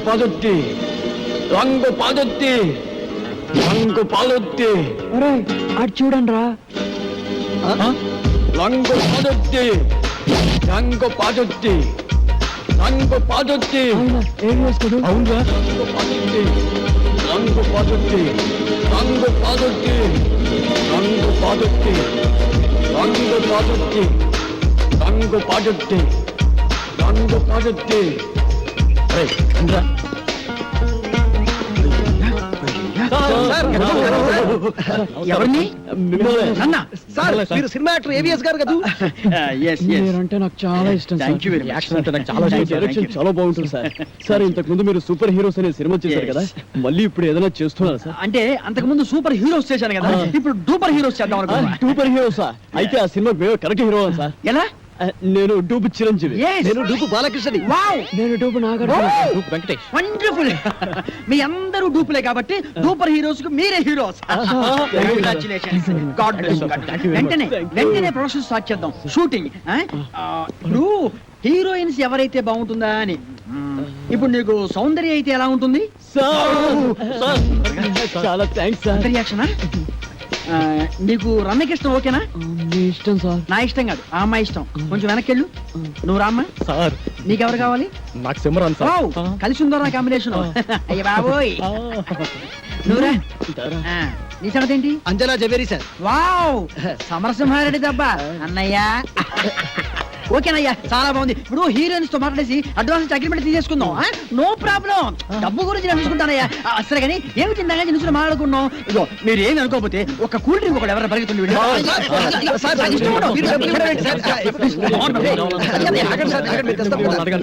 పాదొత్తి రంగు పాదొత్తి రంగు పాదొత్తి అటు చూడండి రా. రంగు పాదొత్తి రంగు పాదొత్తి రంగు పాదొత్తి ఏం వేసుకోడు. అవునురా రంగు పాదొత్తి రంగు పాదొత్తి రంగు పాదొత్తి రంగు పాదొత్తి రంగు పాదొత్తి రంగు పాదొత్తి రంగు ఎవరిని? అన్నా సార్ మీరు సినిమా యాక్టర్ ఏవిఎస్ గారు కదా? మీరంటే నాకు చాలా ఇష్టం. యాక్షన్ అంటే నాకు చాలా ఇష్టం. డైరెక్షన్ చాలా బాగుంటుంది సార్. సార్ ఇంతకు ముందు మీరు సూపర్ హీరోస్ అనే సినిమా చేశారు కదా, మళ్ళీ ఇప్పుడు ఏదైనా చేస్తున్నారు సార్? అంటే అంతకు ముందు సూపర్ హీరోస్ చేశాను కదా, ఇప్పుడు డూపర్ హీరోస్ చేద్దాం అనుకున్నా. సూపర్ హీరోసా? అయితే ఆ సినిమా కరెక్ట్ హీరో సార్. ఎలా? నేను డూపు చిరంజీవి. నేను డూపు బాలకృష్ణని. వావ్, నేను dupe Nagarjuna. Dupe Venkatesh. Wonderful. మీ అందరూ డూపులే కాబట్టి డూపర్ హీరోస్ కు మీరే heroes. Congratulations. God bless you. వెంటనే ప్రొడక్షన్ స్టార్ట్ చేద్దాం. షూటింగ్. ఇప్పుడు హీరోయిన్స్ ఎవరైతే బాగుంటుందా అని. ఇప్పుడు నీకు సౌందర్య అయితే ఎలా ఉంటుంది? చాలా థ్యాంక్స్ సార్. రియాక్షనా? నీకు రమ్యకృష్ణ ఓకేనా? మీ ఇష్టం సార్. నా ఇష్టం కాదు, ఆ అమ్మాయి ఇష్టం. కొంచెం వెనక్కెళ్ళు. నువ్వు రామ్మా. సార్ నీకెవరు కావాలి? నాకు సిమరాన్ సార్. కలిసి ఉందో నా కాంబినేషన్. అయ్య బాబోయ్. నువ్వురా. నీ సంగతి ఏంటి? అంజలా జవేరి సార్. వావ్, సమరసింహారెడ్డి దెబ్బ అన్నయ్య. ఓకేనయ్యా, చాలా బాగుంది. ఇప్పుడు హీరోయిన్స్ తో మాట్లాడేసి అడ్వాన్స్ అగ్రిమెంట్ తీసేసుకుందాం. No problem. డబ్బు గురించి నేను చూసుకుంటానయ్యా. సరే కానీ ఏమి తిందా నుంచి మాట్లాడుకున్నాం. ఇగో మీరు ఏమి అనుకోకపోతే ఒక కూల్ డ్రింక్ ఒకటి ఎవరైనా పరిగెత్తుంది.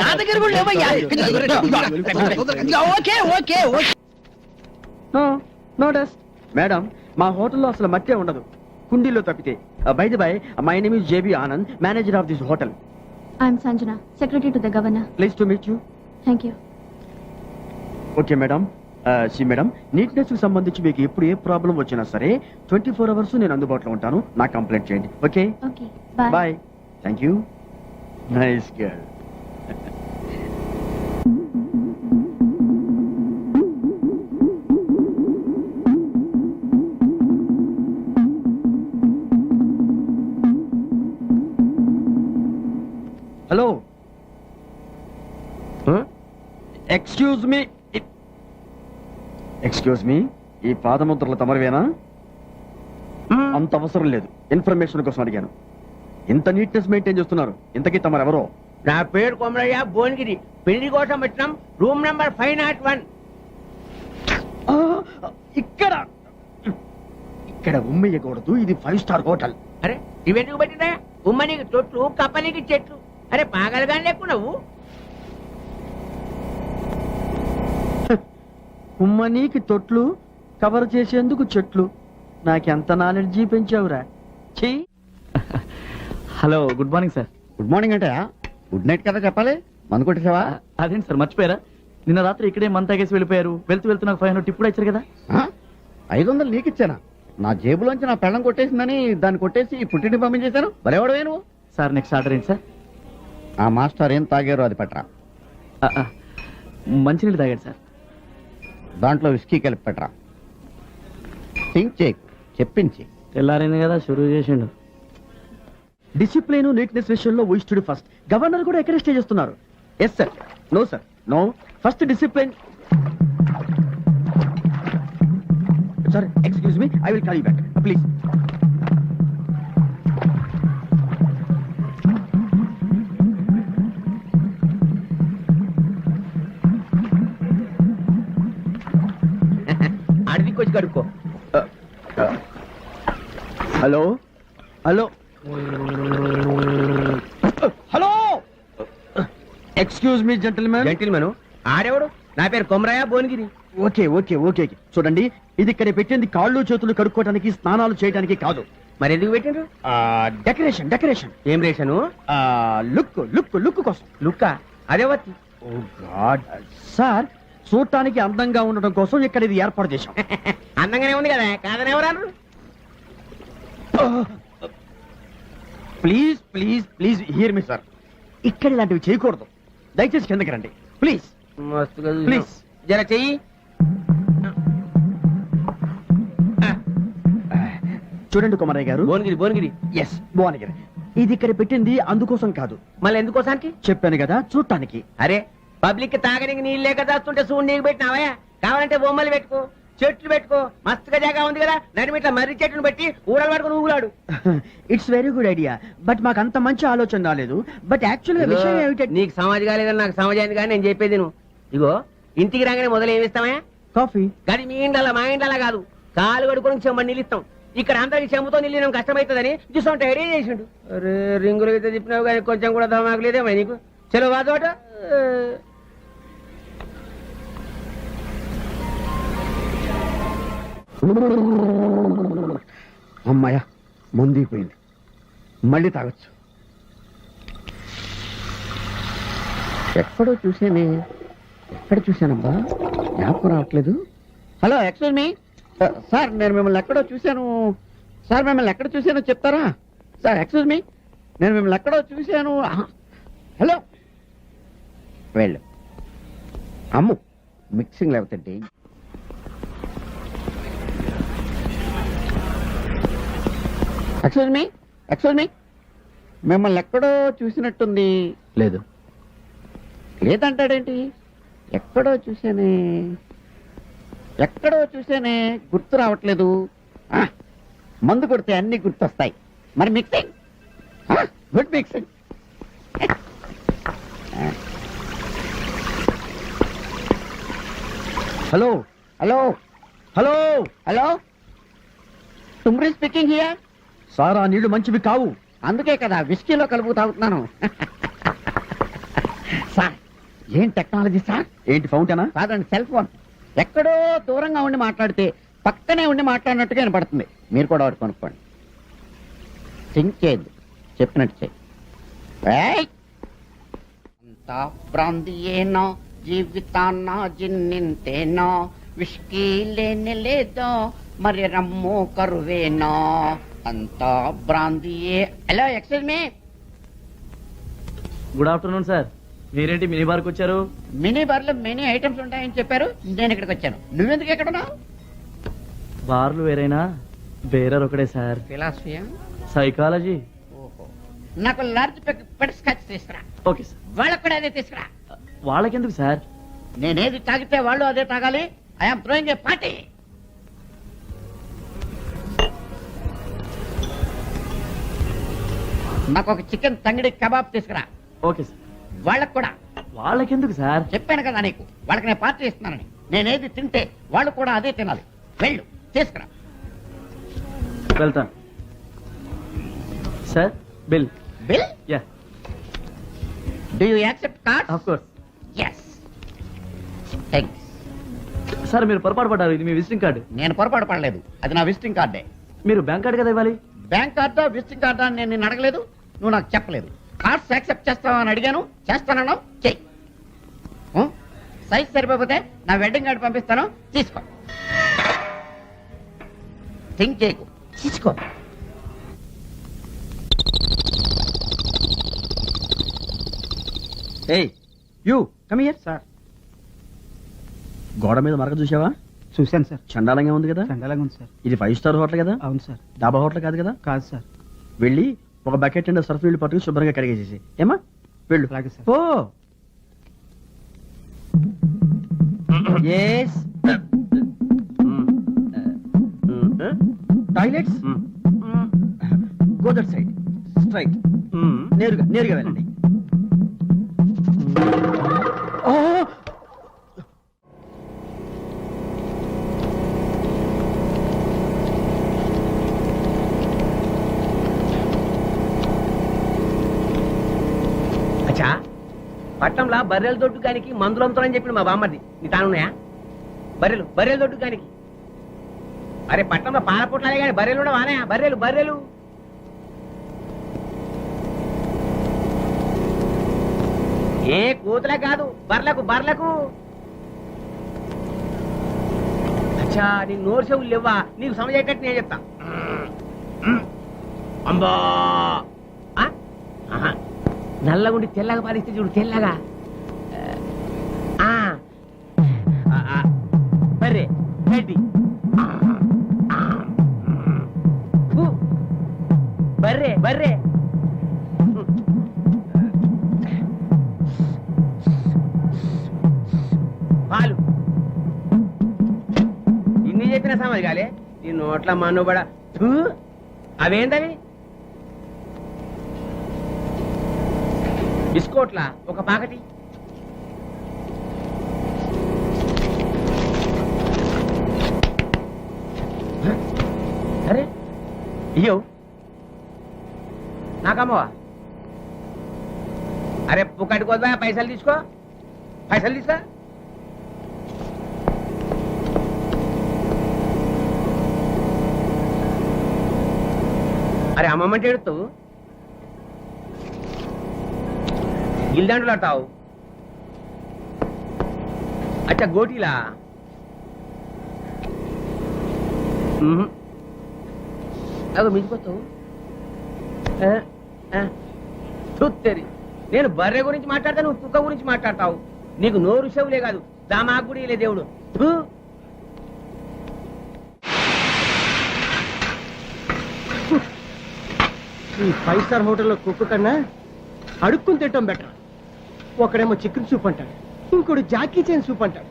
నా దగ్గర కూడా లేవయ్యా. Okay okay okay. No dust madam. మా హోటల్లో అసలు మట్టే ఉండదు, కుండీలో తప్పితే. By the by, my name is JB Anand, manager of this hotel. I'm Sanjana, secretary to the governor. Please to meet you. Thank you. Okay madam. Madam, neatness కి సంబంధించి మీకు ఎప్పుడు ఏ ప్రాబ్లం వచ్చినా సరే 24 hours నేను అందుబాటులో ఉంటాను. నా కంప్లైంట్ చేయండి. Okay Okay. Bye. Bye. Thank you. Nice girl. Hello, excuse me. Excuse me, ఈ పాదముద్రలు తమరివేనా? అంత అవసరం లేదు, ఇన్ఫర్మేషన్ కోసం అడిగాను. ఇంత నీట్నెస్ మెయింటైన్ చేస్తున్నారు, ఇంతకీ తమరెవరో? నా పేరు కొమరయ్య, భువనగిరి. పెళ్లి కోసం వచ్చినాం. Room number 501. ఇక్కడ ఇక్కడ ఉమ్మేయకూడదు, ఇది 5 స్టార్ హోటల్. అరే ఇవెందుకు పెట్టినా? ఉమ్మనికి తొట్లు, కప్పనికి చెట్లు. అరే పాగలగానే ఎక్కువ నువ్వు. ఉమ్మనీకి తొట్లు, కవర్ చేసేందుకు చెట్లు. నాకెంత నాలెడ్జీ పెంచావురా. Hello, good morning sir. Good morning అంటే గుడ్ నైట్ కదా చెప్పాలి. మందు కొట్టేసావా? అదేంటి సార్, మర్చిపోయారా? నిన్న రాత్రి ఇక్కడే మంత తాగేసి వెళ్ళిపోయారు. వెళ్తూ నాకు 500 టిప్ కూడా ఇచ్చారు కదా. 500 నీకు ఇచ్చానా? నా జేబులోంచి నా పెళ్ళం కొట్టేసిందని దాన్ని కొట్టేసి పుట్టింటి పంపించేశాను. మరేవాడు నువ్వు? సార్ నెక్స్ట్ ఆర్డర్ ఏంటి సార్? ఆ మాస్టర్ ఏం తాగారో అది పట్రా. మంచినీళ్ళు తాగాడు సార్. దాంట్లో విస్కీ కలిపి పెట్టరా. థింక్ చేయి, చెప్పించి. తెల్లారైంది కదా, షురూ చేసిండు. డిసిప్లిన్, నీట్నెస్ విషయంలో వీ స్టడీ ఫస్ట్. గవర్నర్ కూడా ఎక్కడ స్టే చేస్తున్నారు. Yes sir. No sir, no. First discipline. Sir excuse me, I will call you back please. అడిగి కొంచెం కడుక్కో. Hello hello hello, excuse me gentlemen. Gentlemen ఆడేవాడు? నా పేరు Komaraiah, Bhuvanagiri. Okay okay okay. చూడండి, ఇది ఇక్కడ పెట్టింది కాళ్ళు చేతులు కడుక్కోవడానికి, స్నానాలు చేయడానికి కాదు. మరి ఎందుకు పెట్టిండ్రు? Decoration decoration. ఏం రేషను? లుక్ లుక్ లుక్ కోసం. లుక్క అదే వచ్చి. ఓ గాడ్ సార్, చూడటానికి అందంగా ఉండడం కోసం ఇక్కడ ఇది ఏర్పాటు చేశాం. అందంగానే ఉంది కదా, కాదని ఎవరన్నారు? Please please please here me sir. ఇక్కడ ఇలాంటివి చేయకూడదు. దయచేసి కిందకి రండి ప్లీజ్. మస్తుగా ప్లీజ్ జర చెయ్యి. చూడండి కుమారయ్య గారు. భువనగిరి ఎస్ భువనగిరి. ఇది ఇక్కడ పెట్టింది అందుకోసం కాదు, మళ్ళీ ఎందుకోసానికి చెప్పాను కదా చూడటానికి. అరే పబ్లిక్ తాగడానికి నీళ్ళు లేక దాస్తుంటే చూడు నీకు పెట్టినావా? కావాలంటే బొమ్మలు పెట్టుకో, చెట్లు పెట్టుకో, మస్తుగా జాగా ఉంది కదా, నడిమిట్ల మర్రి చెట్టును పెట్టి ఊడలు పట్టుకుని ఊగులాడు. It's very good idea, but మాకు అంత మంచి ఆలోచన రాలేదు. బట్ యాక్చువల్గా విషయం ఏమిటంటే నీకు సమాజ్ కాలేదని నాకు సమాజాన్ని కానీ నేను చెప్పేది నువ్వు ఇగో ఇంటికి రాగానే మొదలు ఏమిస్తావా? కాఫీ. కానీ మీ ఇండలా మా ఇండలా కాదు, కాలు కడుకొని చెమ్మని నిలుస్తాం. ఇక్కడ అందరికి చెమ్మతో నిలియడం కష్టమవుతుందని చూసుకుంటే రెడీ చేసిండు. అరే రింగులు అయితే చెప్పినావు కానీ కొంచెం కూడా దమాకు లేదేమో నీకు. చలో వాదోట. అమ్మాయ ముందిపోయింది, మళ్ళీ తాగొచ్చు. ఎక్కడో చూసానే, ఎక్కడ చూశానబ్బా, జ్ఞాపకం రావట్లేదు. హలో, ఎక్స్క్యూజ్ మీ సార్, నేను మిమ్మల్ని ఎక్కడో చూశాను సార్. మిమ్మల్ని ఎక్కడ చూశానో చెప్తారా సార్? ఎక్స్క్యూజ్ మీ, నేను మిమ్మల్ని ఎక్కడో చూశాను. హలో, వెళ్ళు. అమ్ము మిక్సింగ్ లేకపోతే. ఎక్స్క్యూజ్ మీ, మిమ్మల్ని ఎక్కడో చూసినట్టుంది. లేదు. లేదంటాడేంటి? ఎక్కడో చూసానే, గుర్తు రావట్లేదు. మందు కొడితే అన్ని గుర్తొస్తాయి. మరి mixing, good mixing. Hello hello hello hello, Tumri speaking here. Sir ఆ నీళ్లు మంచివి కావు. అందుకే కదా విస్కీలో కలుపు తాగుతున్నాను. సార్, ఏం టెక్నాలజీ సార్? ఏంటి ఫౌంటైనా? కాదండి, సెల్ ఫోన్. ఎక్కడో దూరంగా ఉండి మాట్లాడితే పక్కనే ఉండి మాట్లాడినట్టుగా వినపడుతుంది. మీరు కూడా ఒకటి కొనుక్కోండి. థింక్ చేయద్దు, చెప్పినట్టు చేయి. అంతా ప్రాంతీయేనో జీవితాన్న జిన్నింతేనో, విష్కీ లేని లేదో మరి రమ్ము కరువేనో, అంతా బ్రాంతియే. Hello, excuse me. Good afternoon sir. మీరేంటి మినీ బార్కి వచ్చారు? మినీ బార్లో మెనీ ఐటమ్స్ ఉంటాయని చెప్పారు, నేను ఇక్కడికి వచ్చాను. నువ్వెందుకు ఎక్కడ ఉన్నావు? బార్లు వేరైనా బేరర్ ఒకటే సార్. ఫిలాసఫియా? సైకాలజీ. ఓహో, నాకు లార్జ్ పెట్ స్కాచ్ తీసుకురా. Okay sir. వాళ్ళకు కూడా అదే తీసుకురా. వాళ్ళకెందుకు సార్? నేనేది తాగితే వాళ్ళు అదే తాగాలి. I'm throwing a party. నాకు ఒక చికెన్ తంగిడి కబాబ్ తీసుకురా. Okay sir. వాళ్ళకు కూడా. వాళ్ళకెందుకు సార్? చెప్పాను కదా నీకు, వాళ్ళకి నేను పార్టీ ఇస్తున్నానని. నేనేది తింటే వాళ్ళు కూడా అదే తినాలి. వెళ్ళు, తీసుకురా. వెళ్తాను sir. Bill. Bill? Yeah, do you accept card? Of course. Yes, thanks. Sir మీరు పొరపాటు పడ్డారు. ఇది మీ విజిటింగ్ కార్డు. నేను పొరపాటు పడలేదు, అది నా విజిటింగ్ కార్డే. మీరు బ్యాంక్ కార్డు కదా ఇవ్వాలి. బ్యాంక్ కార్డా విజిటింగ్ కార్డా అని నేను నిన్ను అడగలేదు, నువ్వు నాకు చెప్పలేదు. కార్డ్స్ యాక్సెప్ట్ చేస్తావని అడిగాను, చేస్తానన్నావు, చెయ్యి. సైజ్ సరిపోతే నా వెడ్డింగ్ కార్డు పంపిస్తాను, తీసుకో. థింక్ చేయకు, తీసుకో. ఏయ్ యూ కమ్ హియర్. సార్, గోడ మీద మరక చూసావా? చూశాను సార్. చండాలంగా ఉంది కదా. చండాలంగా ఉంది సార్. ఇది 5 స్టార్ హోటల్ కదా? అవును సార్. డాబా హోటల్ కాదు కదా? కాదు సార్. వెళ్ళి ఒక బకెట్ అండ్ సర్ఫ్ నీళ్ళు పట్టుకుని శుభ్రంగా కడిగేసేసి ఏమా వెళ్ళు. అలాగే sir. Oh yes. Toilets go that side, straight. నేరుగా వెళ్ళండి. ఓ అచ్చా, పట్టంలా బర్రెల దొడ్డు కానికి మందులు అమ్ముతానని చెప్పి మా బామ్మది నీ తానున్నాయా? బర్రెల దొడ్డు కానికి. అరే పట్టంలో పాల పొట్లాలే కానీ బర్రెలు కూడా వానాయా? బర్రెలు ఏ కూతులే కాదు, బర్లకు. అచ్చా, నీ నోరు చెవులు లేవా? నీకు సమజేటట్టు నేను చెప్తా. అంబా నల్లగుండి తెల్లగా పాలిస్తే చూడు, తెల్లగా. పాలు ఇన్ని చెప్పిన సమాధి కాలే నీ నోట్ల మనుబడ అవేంటవి బిస్కోట్లా ఒక పాకటి అరే అయ్యో నాకమ్మవా అరే పుక్కటి కోదా పైసలు తీసుకో అరే అమ్మమ్మంటే ఎడుతావు గిల్దండ్రులు అంటావు అచ్చా గోటీలా అదో మించిపోతావు చూత్తేరి నేను బర్రె గురించి మాట్లాడతా నువ్వు కుక్క గురించి మాట్లాడతావు నీకు నోరు చెవులే కాదు దామాకు కూడా లే దేవుడు థూ. ఈ 5 స్టార్ హోటల్లో కుక్క కన్నా అడుక్కుని తింటాం బెటర్. ఒకడేమో చికెన్ సూప్ అంటాడు, ఇంకోడు జాకీ చైన్ సూప్ అంటాడు,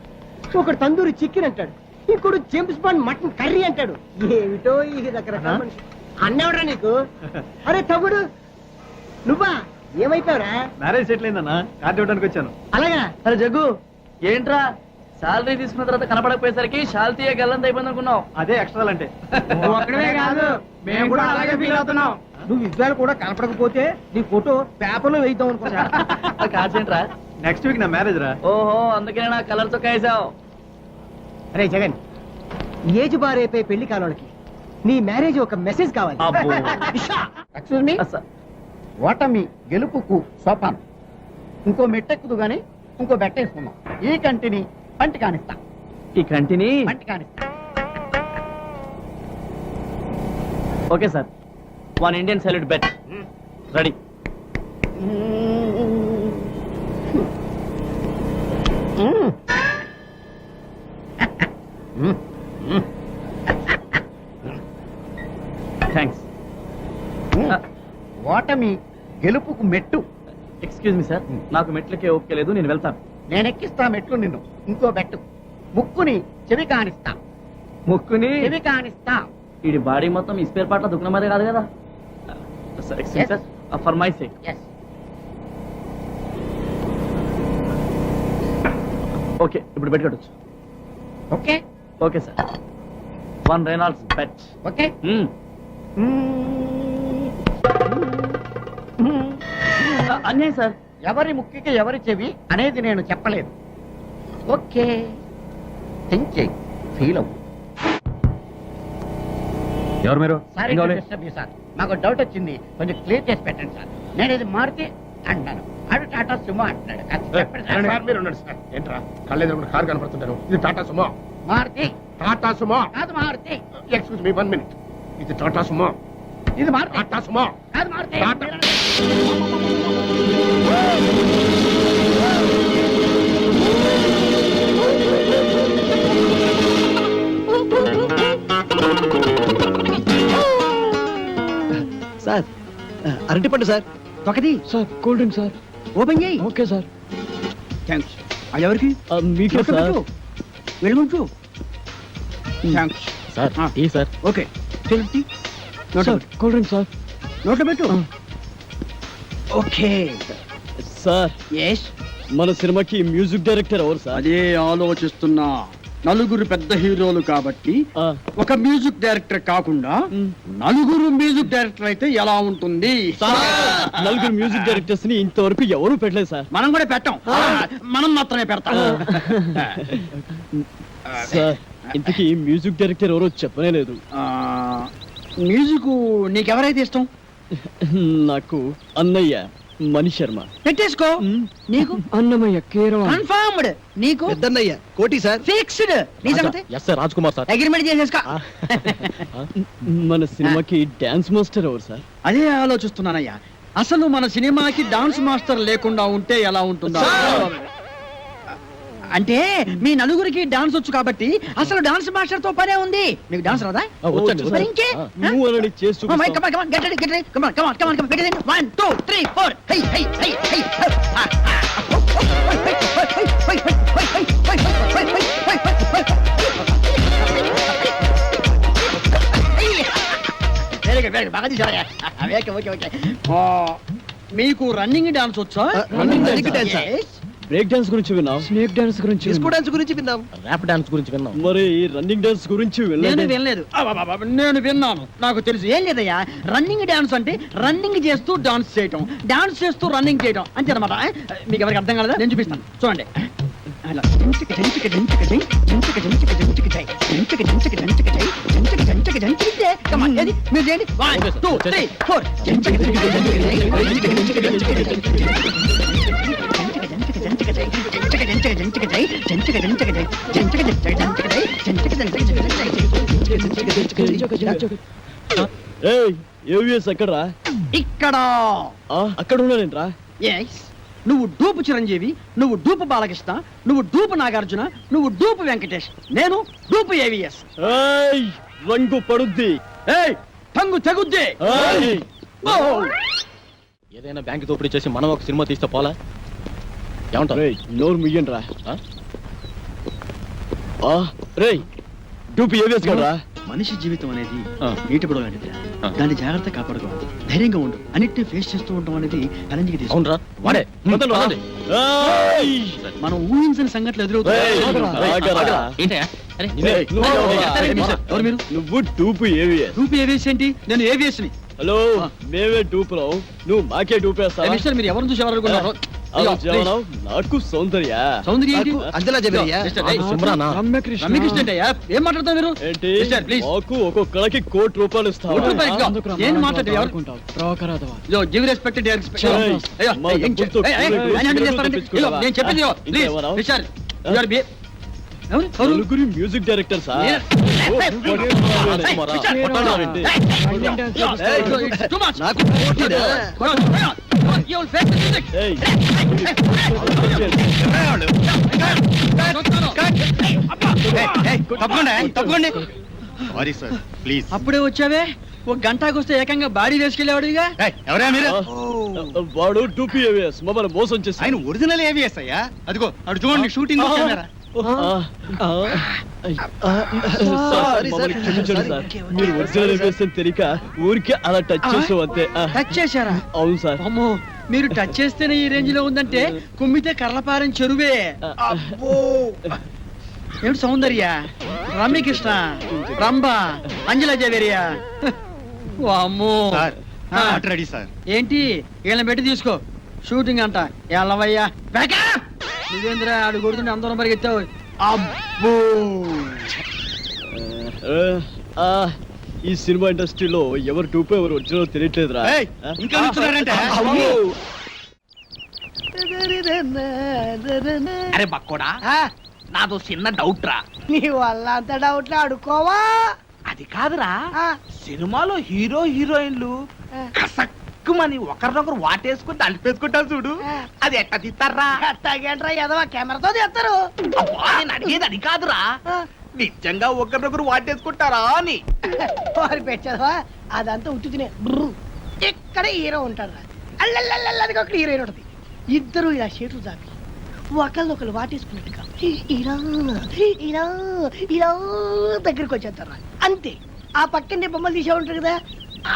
ఒకడు తందూరి చికెన్ అంటాడు, ఇంకోడు జేమ్స్ బాండ్ మటన్ కర్రీ అంటాడు. ఏమిటో ఈ రకరకాల మనిషి. అన్నవరా నీకు? అరే తమ్ముడు నువ్వా? ఏమైపోయావురా? మ్యారేజ్ సెటిల్ అయిందన్నా, కార్డు ఇవ్వడానికి వచ్చాను. అలాగా? అరే జగ్గు ఏంట్రా శాలరీ తీసుకున్న తర్వాత కనపడకపోయేసరికి శాలతీయ గల్లంత అయిపోయింది అనుకున్నావు. అదే ఎక్స్ట్రా అంటే ఒక్కడే కాదు మేము కూడా అలాగే ఫీల్ అవుతున్నాం. నువ్వు ఇద్దరు కూడా కనపడకపోతే నీ ఫోటో పేపర్లో వేద్దాం అనుకున్నా. కాసేంట్రా నెక్స్ట్ వీక్ నా మ్యారేజ్ రా. ఓహో అందుకనే నా కలర్ చొక్కా వేసావు. అరే జగన్, ఏజ్ బారైపోయి పెళ్లి కాలోళ్ళకి నీ మ్యారేజ్ ఒక మెసేజ్ కావాలి. ఎక్స్క్యూజ్ మీ, ఓటమి గెలుపుకు సోపానం. ఇంకో మెట్టెక్కుదు గాని ఇంకో బెట్టేసుకుందాం. ఈ కంటిని పంటి కానిస్తా, ఈ కంటిని పంటి కానిస్తా. ఓకే సార్, 1 ఇండియన్ సైల్డ్ బెట్ రెడీ. థ్యాంక్స్. ఓటమి గెలుపుకు మెట్టు. ఎక్స్క్యూజ్ మీ సార్, నాకు మెట్లకే ఓపిక లేదు, నేను వెళ్తాను. నేనెక్కిస్తా మెట్లు నిన్ను. ఇంకో బెట్టు. ముక్కుని చెవి కానిస్తా, ముక్కుని చెవి కానిస్తా. వీడి బాడీ మొత్తం ఈ స్పేర్ పార్ట్ల దుకాణం మీద కాదు కదా. Excuse sir, for my sake. Yes. Okay ఇప్పుడు బెట్ కట్టొచ్చు. Okay okay sir, 1 Reynolds bet. Okay. అన్యాయం సార్. ఎవరి ముక్కుకి ఎవరి చెవి అనేది నేను చెప్పలేదు. ఓకే, థింక్ చెయ్యి, ఫీల్ అవ్వు. ఎవరు మీరు? Sorry to disturb you sir, మాకు డౌట్ వచ్చింది, కొంచెం క్లియర్ చేసి పెట్టండి సార్. నేను ఇది మారుతి అంటాను, ఆడు టాటా సుమో అంటున్నాడు. కాస్త చెప్పండి సార్. మీరు ఉండండి సార్. ఏంట్రా కళ్ళెదురు కారు కనపడుతుంటారు. ఇది టాటా సుమో. మారుతి టాటా సుమో. కాదు మారుతి. Excuse me 1 minute. ఇది టాటా సుమో. ఇది మారుతి టాటా సుమో. కాదు మారుతి. టాటా. సార్ అరటిపండు సార్. ఒకటి sir cool drink sir. Open చేయి. Okay sir. థ్యాంక్స్. అది ఎవరికి? మీకే సార్. వెళ్ళుంచు. Thanks sir tea sir. Okay tea sir cool drink sir. నోట్లో పెట్టు. Okay sir yes. మన సినిమాకి మ్యూజిక్ డైరెక్టర్ ఎవరు సార్? అదే ఆలోచిస్తున్నా. నలుగురు పెద్ద హీరోలు కాబట్టి ఆ, ఒక మ్యూజిక్ డైరెక్టర్ కాకుండా నలుగురు మ్యూజిక్ డైరెక్టర్ అయితే ఎలా ఉంటుంది? నలుగురు మ్యూజిక్ డైరెక్టర్స్ ని ఇంతవరకు ఎవరు పెట్టలేదు సార్. మనం కూడా పెట్టాం, మనం మాత్రమే పెడతాం. సార్ ఇంతకీ మ్యూజిక్ డైరెక్టర్ ఎవరో చెప్పనే లేదు. మ్యూజిక్ నీకెవరైతే ఇష్టం? నాకు అన్నయ్య మణి శర్మ. పెట్టేసుకో. నీకు అన్నమయ్య కేరళ. కన్ఫర్మ్డ్. నీకు పెద్దన్నయ్య కోటి సార్. ఫిక్స్డ్. నీ సంగతి yes sir, Raj Kumar sir. Agreement చేసేసుకో. మన సినిమాకి డాన్స్ మాస్టర్ ఎవరు సార్? అదే ఆలోచిస్తున్నానయ్యా. అసలు మన సినిమాకి డాన్స్ మాస్టర్ లేకుండా ఉంటే ఎలా ఉంటుందా? అంటే మీ నలుగురికి డాన్స్ వచ్చు కాబట్టి అసలు డాన్స్ మాస్టర్ తో పనే ఉంది. మీకు డాన్స్ రాదా? వచ్చండి మరి ఇంకే? నువ్వు అని చేసి Come on, చూపిస్తావు. come on, get ready, get ready. Come on, come on, come on, come on. Get ready. 1, 2, 3, 4. Hey, hey, hey, hey. Okay okay okay మీకు రన్నింగ్ డాన్స్ వచ్చా running dance ఆ? Yes. బ్రేక్ డాన్స్ గురించి విన్నాం, snake dance గురించి disco విన్నాం. Dance గురించి విన్నాం, rap dance గురించి విన్నాం. మరి రన్నింగ్ డాన్స్ గురించి నేను వినలేదే? వినలేదు నేను విన్నాను, నాకు తెలుసు. ఏం లేదయ్యా, రన్నింగ్ డాన్స్ అంటే రన్నింగ్ చేస్తూ డాన్స్ చేయటం, డాన్స్ చేస్తూ రన్నింగ్ చేయటం అంతే అనమాట. మీకు ఎవరికి అర్థం కాలేదా? నేను చూపిస్తాను, చూడండి. అలా జంచిక జంచిక జంచిక జై, జంచిక జంచిక జంచిక జై, జంచిక జంచిక జంచిక జై, జంచిక జంచిక జంచిక జై. Come on, ఏది? మీరు చేయండి. 1 2 3 4 జంచిక జంచిక జంచిక జై, జంచిక జంచిక జంచిక జై, జంచిక జంచిక జంచిక జై, జంచిక జంచిక జై, జంచిక జంచిక జంచిక జై, జంచిక జంచిక జై, జంచిక జంచిక జంచిక జై, జంచిక జంచిక జంచిక జై. ఏయ్ ఏవిఎస్ ఎక్కడరా? ఇక్కడ అక్కడ ఉన్నానేంట్రా? ఎస్, నువ్వు డూపు చిరంజీవి, నువ్వు డూపు బాలకృష్ణ, నువ్వు డూపు నాగార్జున, నువ్వు డూపు వెంకటేష్, నేను డూపు ఏవిఎస్. ఏయ్ రంగు పడుద్ది. ఏయ్ టంగు తెగుద్ది. ఏయ్ ఓ! ఏదైనా బ్యాంక్ దోపిడీ చేసి మనం ఒక సినిమా తీస్తే పోలా? ఏమంటారు? రేయ్ నోరు ముయ్యండి రా. రేయ్ డూపి ఏవిఎస్ కదరా? మనిషి జీవితం అనేది ఆ. నీటి బుడగ లాంటిది. ఆ. దాన్ని జాగ్రత్త కాపాడుకోవాలి, ధైర్యంగా ఉండు, అన్నిటిని ఫేస్ చేస్తూ ఉండడం అనేది ఛాలెంజ్కి తీసుకో. అవునరా, వాడే వదలండి, వదలండి. ఏయ్! మనం ఊహించని సంఘటనలు ఎదురవుతాయి. ఏయ్, ఆగరా. ఏంటయ్యా? అరే, ఏయ్, నువ్వు ఎవరురా? ఎవరు మీరు? నువ్వు డూపు ఏవిఎస్. డూపు ఏవిఎస్ ఏంటి? నేను ఏవిఎస్ ని. హలో మేమే డూపురావు, నువ్వు మాకే డూపేస్తావా? మిస్టర్, మీరు ఎవరిని చూసి ఎవరనుకున్నారు? అలా జవనం, నాకు సౌందర్య. సౌందర్య ఏంటి? అంజలా జబరియా? మిస్టర్, ఏయ్, సిమ్రానా? రమ్యకృష్ణ. రమ్యకృష్ణ ఏంటయ్యా? ఏం మాట్లాడతావు మీరు? ఏంటి మిస్టర్, ప్లీజ్. మాకు ఒక్కొక్కడికి ₹1,00,00,000 ఇస్తావా? ₹1,00,00,000 ఏం మాట్లాడేది? ఎవరు? Yo, give respect to their respect. ఏయ్, అయ్యో, మా ఏం డబ్బులతో ఏయ్, ఏయ్, కూరలు ఆయన అంటే కూరలు చేస్తారండి. తెప్పించుకోవా? ఇదిగో, నేను చెప్పింది ఇదిగో, ప్లీజ్. ఇంకేమన్నావు? మిస్టర్, you are be- ఎవరు? ఎవరు? నలుగురి మ్యూజిక్ డైరెక్టర్ సార్. ఏయ్, it's too much. Come on, you will face the music. ఏయ్, తప్పకుండా. Sorry sir please. అప్పుడే వచ్చావే, ఒక గంటకు వస్తే ఏకంగా బాడీ వేసుకెళ్ళేవాడుగా. ఎవరా మీరు? వాడు టూపీ ఏవిఎస్ మమ్మల్ని మోసం చేసి ఆయన ఒరిజినల్ ఏవిఎస్ అయ్యా. అదిగో అటు చూడండి, షూటింగ్ కెమెరా. మమ్మల్ని క్షమించండి సార్, మీరు ఒరిజినల్ ఏవిఎస్ అని తెలియక ఊరికే అలా టచ్ చేసావు అంతే. టచ్ చేశారా? అవును సార్. అమ్మో, మీరు టచ్ చేస్తేనే ఈ రేంజ్ లో ఉందంటే కుమ్మితే కర్లపారం చెరువే. అబ్బో! ఏమిటి సౌందర్య, రమ్యకృష్ణ, రంభ, అంజలా జవేరియా? అమ్మో! సార్ ఆ, రెడీ సార్. ఏంటి వీళ్ళని పెట్టి తీసుకో, షూటింగ్ అంట. ఎల్లవయ్యా నువ్వేంద్రా ఆడు కొడుతుంటే అందరం పరిగెత్తావు. అబ్బో! ఈ సినిమా ఇండస్ట్రీలో ఎవరు టూపే ఎవరు ఒరిజినల్ తెలియట్లేదురా. ఏయ్, ఇంకా నిల్చున్నారంటే? అమ్మో! అరే బక్కోడా, నాదో చిన్న డౌట్ రా. నీ వల్ల అంత డౌట్లు అడుకోవా? అది కాదురా, సినిమాలో హీరో హీరోయిన్లు కసక్కుమని ఒకరినొకరు వాటేసుకుని తలిపేసుకుంటారు చూడు, అది ఎట్ట తీస్తారా? అట్టాగేంట్రా ఎదవా, కెమెరాతో తీస్తారు. అబ్బా, నేను అడిగేది అది కాదురా, నిజంగా ఒకరినొకరు వాటేసుకుంటారా అని. వారి పెట్టదవా, అదంతా ఉత్తునే. ఇక్కడ హీరో ఉంటాడు రా, అల్లల్లల్లది ఒక హీరోయిన్ ఉంటుంది. ఇద్దరు ఇలా చేతులు చాపి ఒకళ్ళొకళ్ళు వాటేసుకున్నట్టుగా ఇలా ఇలా ఇలా దగ్గరికి వచ్చేస్తారా, అంతే. ఆ పక్కనే బొమ్మలు తీసే ఉంటారు కదా,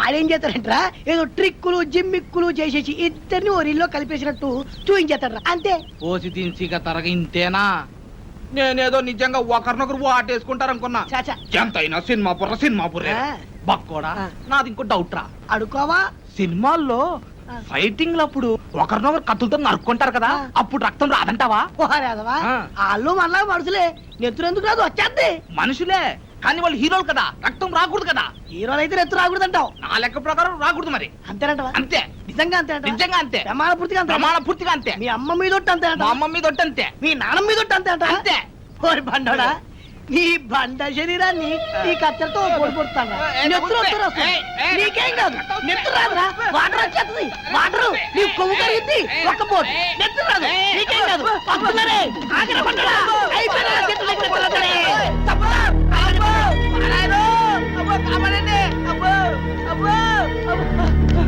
ఆడేం చేస్తారంటరా, ఏదో ట్రిక్కులు జిమ్మిక్కులు చేసేసి ఇద్దరిని ఓ రీల్లో కలిపేసినట్టు చూపించేస్తాడు, అంతే. పోసి తిన్సిగా తరగ ఇంతేనా? నేనేదో నిజంగా ఒకరినొకరు వాటేసుకుంటారు అనుకున్నా. చాచా ఎంతైనా సినిమా బుర్రే. ఆ. బక్కోడా, ఆ. నాది ఇంకో డౌట్ రా. అడుకోవా? సినిమాల్లో ఆ. ఫైటింగ్ లప్పుడు ఒకరినొకరు కత్తులతో నరుక్కుంటారు కదా, ఆ. అప్పుడు రక్తం రాదంటావా? పోరాదవా, ఆ. వాళ్ళు మనలా మనుషులే, నెత్తురు ఎందుకు రాదు, వచ్చేద్ది. మనుషులే కానీ వాళ్ళు హీరోలు కదా, రక్తం రాకూడదు కదా. హీరోలు అయితే నెత్తు రాకూడదంటావు, నా లెక్క ప్రకారం రాకూడదు మరి. అంతేనంటవా? అంతే, నిజంగా అంతేనంట, నిజంగా అంతే, ప్రమాణ పూర్తిగా అంతే. ప్రమాణ పూర్తిగా అంతే. మీ అమ్మ మీద ఒట్టు అంతేనంట, మా అమ్మ మీద అంతే. మీ నాన్న మీద ఒట్టు అంతేనంట. అంతే. ఓరి బండోడా, నీ బండ శరీరాన్ని ఈ కత్తెరతో పొడిపోతాను. నెత్తురు వస్తారు అసలు. నీకేం కాదు, నెత్తురు రాదురా, వాటర్ వచ్చేస్తుంది. వాటర్ నీ కొవ్వు కరిగింది, ఒక్క పోటు నెత్తురు రాదు, నీకేం కాదు. పంపుతారే, ఆగిన బండోడా, అయిపోయినా చేతులు దగ్గర కొడతారే. తప్పదా? ఆగిపో, నారాయణో, అబ్బో, కాపాడండి, అబ్బో, అబ్బో, అబ్బో.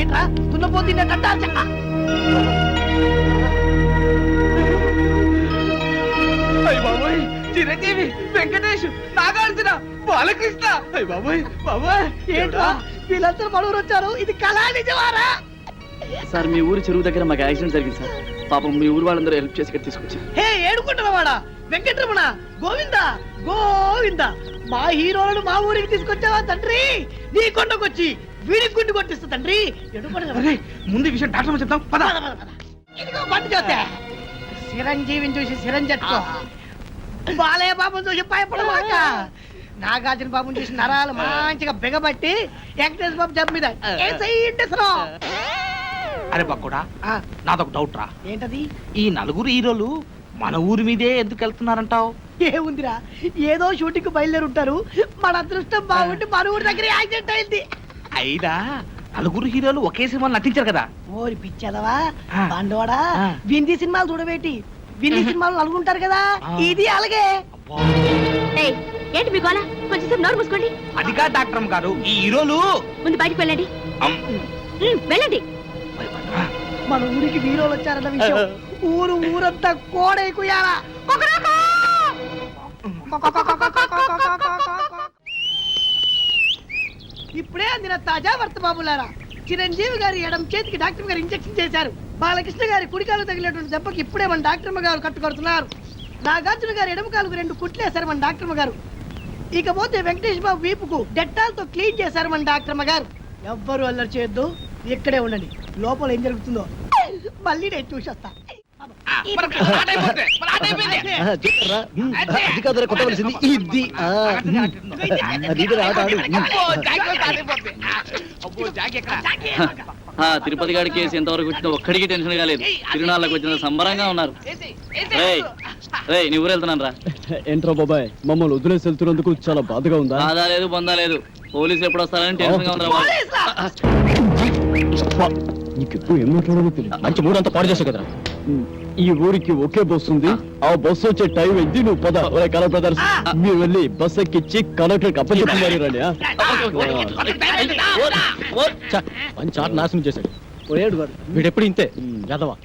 ఏంట్రా తున్నపోతుందంట చెక్క. వెంకటేష్, నాగార్జున, బాలకృష్ణ. అయ్ బాబోయ్ బాబోయ్, ఏంట్రా వీళ్ళందరూ మనూరు వచ్చారు, ఇది కళా నిజమారా? సార్ మీ ఊరు చెరువు దగ్గర మాకు యాక్సిడెంట్ జరిగింది సార్. పాపం మీ ఊరు వాళ్ళందరూ హెల్ప్ చేసి ఇక్కడ తీసుకొచ్చారు. హే ఏడుకుంటున్నవాడా వెంకటరమణ, గోవిందా గోవిందా, మా హీరోలను మా ఊరికి తీసుకొచ్చావా తండ్రి? నీ కొండకొచ్చి వీడికి గుండు కొట్టిస్తా తండ్రి. అరే, ముందు ఈ విషయం డాక్టర్ చెప్తాం పద. ఇదిగో బండి చూస్తే చిరంజీవిని చూసి చిరంజట్టుకో, బాలయ్య బాబుని చూసి భయపడమాక, నాగార్జున బాబుని చూసి నరాలు మంచిగా బిగబట్టి వెంకటేశ్వర బాబు జబ్బు మీద అరే పక్కడా, నాదొక డౌట్ రా. ఏంటది? ఈ నలుగురు హీరోలు మన ఊరి మీదే ఎందుకు వెళ్తున్నారంటావు? ఏముందిరా, ఏదో షూటింగ్ కు బయలుదేరి ఉంటారు. మన అదృష్టం బాగుండి మన ఊరి దగ్గర యాక్సిడెంట్ అయింది. అయినా నలుగురు హీరోలు ఒకే సినిమాలు నటించారు కదా. ఓరి పిచ్చదవా ఆ. బండోడా, ఆ. వింది సినిమాలు చూడబెట్టి వింది సినిమాలు నలుగుంటారు కదా, ఆ. ఇది అలాగే. ఏయ్, ఏంటి మీ గోల? కొంచెం నోరు మూసుకోండి. అది కాదు డాక్టర్ గారు, ఈ హీరోలు ముందు బయటికి వెళ్ళండి. అమ్, వెళ్ళండి. మన ఊరికి హీరోలు వచ్చారన్న విషయం ఊరంతా కోడైకుయాలా. ఇప్పుడే అందిన తాజా వర్త బాబులారా, చిరంజీవి గారి ఎడం చేతికి డాక్టర్ గారు ఇంజెక్షన్ చేశారు. బాలకృష్ణ గారి కుడికాలు తగిలినటువంటి దెబ్బకి ఇప్పుడే మన డాక్టర్ గారు కట్టుకొడుతున్నారు. నాగార్జున గారి ఎడమ కాలుకు 2 కుట్లేశారు మన డాక్టర్ గారు. ఇకపోతే వెంకటేష్ బాబు వీపుకు డెట్టాల్తో క్లీన్ చేశారు మన డాక్టర్ గారు. ఎవ్వరు అల్లరి చేయొద్దు, ఇక్కడే ఉండండి. లోపల ఏం జరుగుతుందో మళ్ళీ నేను చూసొస్తా. అది కాదురా కొట్టవలసింది ఇది. తిరుపతి గారి కేసు ఎంతవరకు వచ్చినా ఒక్కడికి టెన్షన్ కాలేదు. తిరునాళ్ళకి వచ్చిన సంబరంగా ఉన్నారు. నీ ఊరు వెళ్తున్నాను రా. ఏంట్రా బాబాయ్, మమ్మల్ని వదిలేసి వెళ్తున్నందుకు చాలా బాధగా ఉందా? బాధ లేదు, బొందా లేదు. పోలీసులు ఎప్పుడు వస్తారని టెన్షన్ గా ఉందా? నీకెప్పుడు ఏం మాట్లాడాలో తెలియదు. మంచి మూడంతా పాడు చేసావు కదరా. ఈ ఊరికి ఒకే బస్సు ఉంది, ఆ బస్సు వచ్చే టైం అయింది. నువ్వు పద. కలర్ బ్రదర్స్, మీరు వెళ్ళి బస్ ఎక్కిచ్చి కలెక్టర్ అప్పచెప్తున్నారు రండి. మంచి ఆట నాశనం చేశాడు. వీడెప్పుడు ఇంతే యాదవా.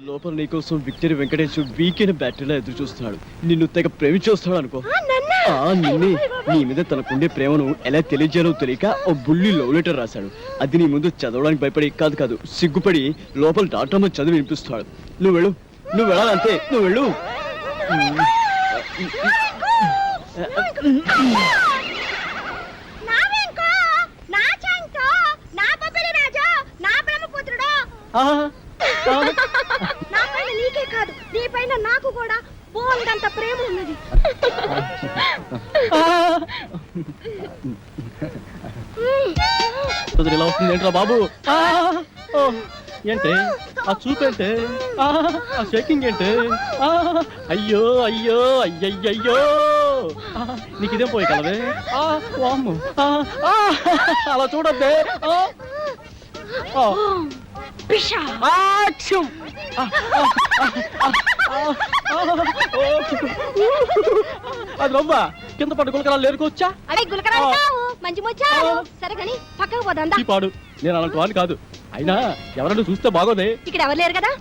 లోపల నీకోసం విక్టరీ వెంకటేష్ వీకెండ్ బ్యాటరీలో ఎదురు చూస్తున్నాడు. నిన్ను తెగ ప్రేమించేస్తాడు అనుకో. నిన్నే నీ మీద తనకుండే ప్రేమను ఎలా తెలియజేయాలో తెలియక ఓ బుల్లి లవ్ లెటర్ రాశాడు. అది నీ ముందు చదవడానికి భయపడి కాదు సిగ్గుపడి లోపల డాక్టర్ చదివి వినిపిస్తాడు. నువ్వు వెళ్ళు, నువ్వు వెళ్ళాలంతే, నువ్వు వెళ్ళు. నీకే కాదు, నీ పైన నాకు కూడా బోల్డంత ప్రేమ ఉన్నది. ఇలా వస్తుంది ఏంట్రా బాబు? ఏంటే ఆ చూపేంటే, ఆ షేకింగ్ ఏంటే? అయ్యో అయ్యో అయ్యయ్యో, నీకు ఇదేం పోయి కలవే. అలా చూడద్దే. అది రవ్వా కింద పట్టు గులకరాలు లేరుకోవచ్చా? అదే గులకరాలు కావు, మంచి ముచ్చారు. సరే కానీ పక్కకు పోదా. పాడు, నేను అలాంటి వాడిని కాదు. అయినా ఎవరైనా చూస్తే బాగోదే. ఇక్కడ ఎవరు లేరు కదా.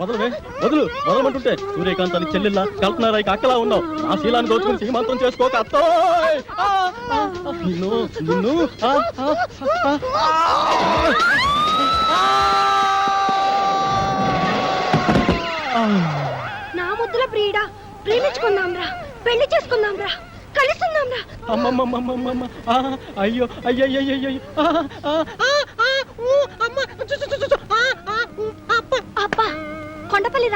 వదలవే, వదలమంటుంటే సూర్యకాంతానికి చెల్లెల్లా, కల్పనారాయికి అక్కలా ఉన్నావు. ఆ శీలాన్ని దోచుకుని శ్రీమంతం చేసుకోక అత్తోయ్. నిన్ను నిన్ను నా ముద్దుల ప్రియుడా, ప్రేమించుకుందాం రా, పెళ్లి చేసుకుందాం రా, కలుసుకుందాం రా. అమ్మమ్మమ్మమ్మమ్మ, అయ్యో అయ్యయ్యయ్యో, అబ్బా కొండపల్లి